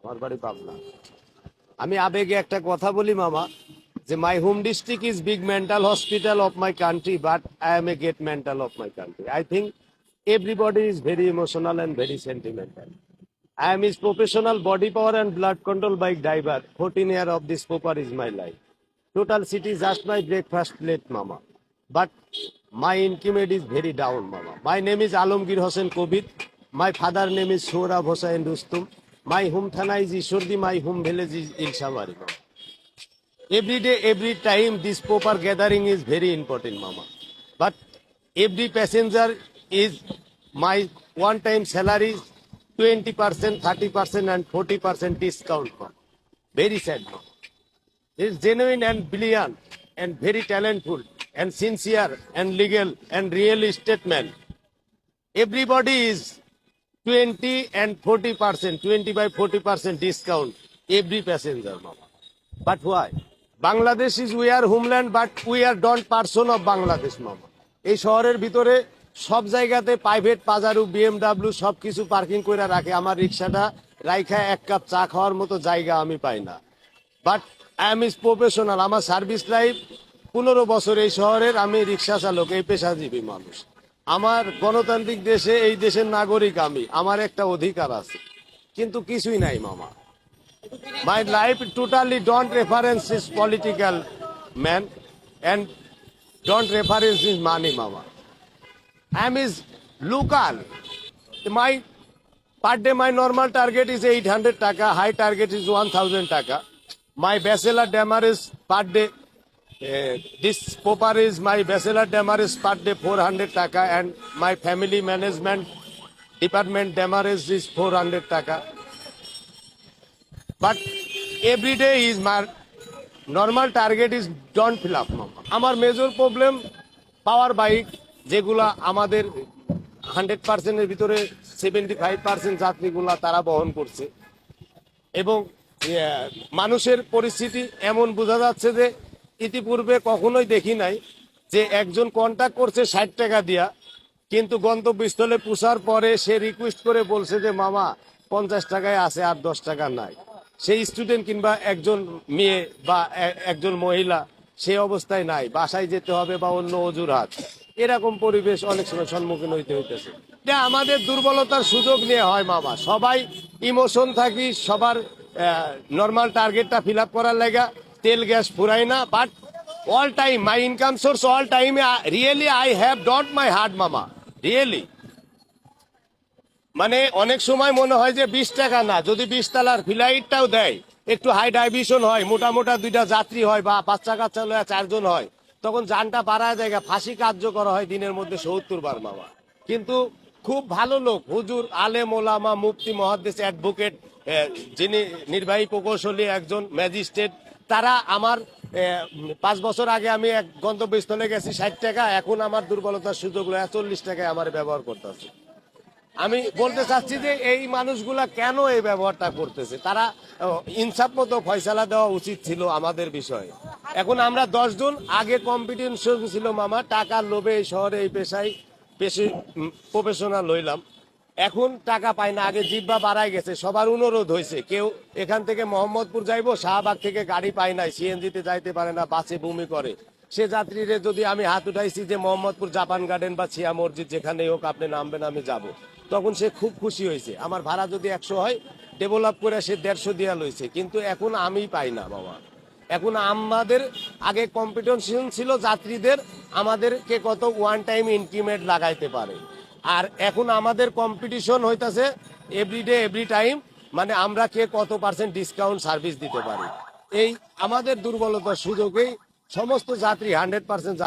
আমার বাড়ি পাবনা। আমি আবেগে একটা কথা বলি মামা, যে my home district is big mental hospital of my country, but I am a gate mental of my country. I think everybody is very emotional and very sentimental. I am his professional body power and blood control bike driver. 14 years of this popper is my life. Total city is just my breakfast plate, mama. But my income is very down, mama. My name is Alamgir Hossain Kobir. My father name is Sohrab Hossain Rustum. My home thana is Ishordi. My home village is Ilshamari, mama. Every day, every time, this popper gathering is very important, mama. But every passenger is my one-time salary, 20%, 30%, and 40% discount, mama. Very sad, mama. He is genuine and brilliant and very talented and sincere and legal and real estate man. Everybody is 20 and 40%, 20 by 40% discount every passenger, mama. But why? Bangladesh is we are homeland, but we are don't person of Bangladesh, mama. এই শহরের ভিতরে সব জায়গাতে private পাজারু BMW সবকিছু parking করে রাখে। আমার রিক্সাটা রাইখা এক কাপ চা খাওয়ার মতো জায়গা আমি পাই না। But I M is professional. আমার সার্ভিস লাইফ 15 বছর এই শহরের। আমি রিক্সা চালক, এই পেশাজীবী মানুষ। আমার গণতান্ত্রিক দেশে, এই দেশের নাগরিক আমি, আমার একটা অধিকার আছে, কিন্তু কিছুই নাই মামা। My life totally don't reference his political man and don't reference his money, mama. I am his local. My per day my normal target is 800 taka, high target is 1000 taka. My bachelor demerit per day, this popper is my bachelor demerit per day 400 taka, and my family management department demerit is 400 taka. But every day is my normal target is don't fill up, mama. আমার major problem পাওয়ার bike, যেগুলা আমাদের 100%-এর ভিতরে 75% যাত্রীগুলা তারা বহন করছে। এবং মানুষের পরিস্থিতি এমন বোঝা যাচ্ছে যে ইতিপূর্বে কখনোই দেখি নাই যে একজন কন্ট্যাক্ট করছে 60 টাকা দিয়া, কিন্তু গন্তব্যস্থলে পৌঁছার পরে সে রিকোয়েস্ট করে বলছে যে মামা 50 টাকায় আছে, আর 10 টাকা নাই। সেই স্টুডেন্ট কিংবা একজন মেয়ে বা একজন মহিলা সেই অবস্থায় নাই, বাসায় যেতে হবে বা অন্য অজুহাত। এরকম পরিবেশ অনেক সময় সম্মুখীন হইতে হইতেছে। এটা আমাদের দুর্বলতার সুযোগ নিয়ে হয় মামা। সবাই ইমোশন থাকি, সবার নর্মাল টার্গেটটা ফিল আপ করার লাগা তেল গ্যাস ফুরাই না। But all time my income source, all time really I have dot my heart মামা, রিয়েলি। মানে অনেক সময় মনে হয় যে 20 টাকা না, যদি 20 তলার ফ্লাইটটাও দেয়, একটু হাই ডাইভিশন হয়, মোটা মোটা 2টা যাত্রী হয় বা বাচ্চা কাচ্চা লয়া 4 জন হয়, তখন যানটা বাড়ায় জায়গা ফাঁসি কার্যকর হয় দিনের মধ্যে 70 বার মামা। কিন্তু খুব ভালো লোক, হুজুর, আলেম ওলামা, মুফতি, মুহাদ্দিস, অ্যাডভোকেট, যিনি নির্বাহী প্রকৌশলী, একজন ম্যাজিস্ট্রেট, তারা আমার 5 বছর আগে আমি এক গন্তব্যস্থলে গেছি 60 টাকা, এখন আমার দুর্বলতার সুযোগগুলো 40 টাকায় আমার ব্যবহার করতেছে। আমি বলতে চাচ্ছি যে এই মানুষগুলা কেন এই ব্যবহারটা করতেছে, তারা ইনসাফ মতো ফয়সালা দেওয়া উচিত ছিল আমাদের বিষয়ে। এখন আমরা 10 জন, আগে কম্পিটিশন ছিল মামা, টাকার লোভে এই শহরে এই পেশায় বেশি প্রফেশনাল হইলাম। এখন টাকা পাই না, আগে জিব্বা বাড়াই গেছে, সবার অনুরোধ হয়েছে। কেউ এখান থেকে মোহাম্মদপুর যাইবো, শাহবাগ থেকে গাড়ি পায় নাই, সিএনজিতে যাইতে পারে না, বাসে বমি করে, সে যাত্রীরে যদি আমি হাত উঠাইছি যে মোহাম্মদপুর জাপান গার্ডেন বা ছিয়া মসজিদ যেখানে হোক আপনি নামবেন, আমি যাব, তখন সে খুব খুশি হয়েছে। আমার ভাড়া যদি 100 হয়, ডেভেলপ করে সে 150 দিয়া লইছে। কিন্তু এখন আমি পাই না বাবা। এখন আমাদের আগে কম্পিটিশন ছিল যাত্রীদের, আমাদেরকে কত ওয়ান টাইম ইনক্রিমেন্ট লাগাইতে পারে, আর এখন আমাদের কম্পিটিশন হইতাছে এভরিডে এভরি টাইম, মানে আমরা কে কত % ডিসকাউন্ট সার্ভিস দিতে পারি। এই আমাদের দুর্বলতার সুযোগেই সমস্ত যাত্রী 100%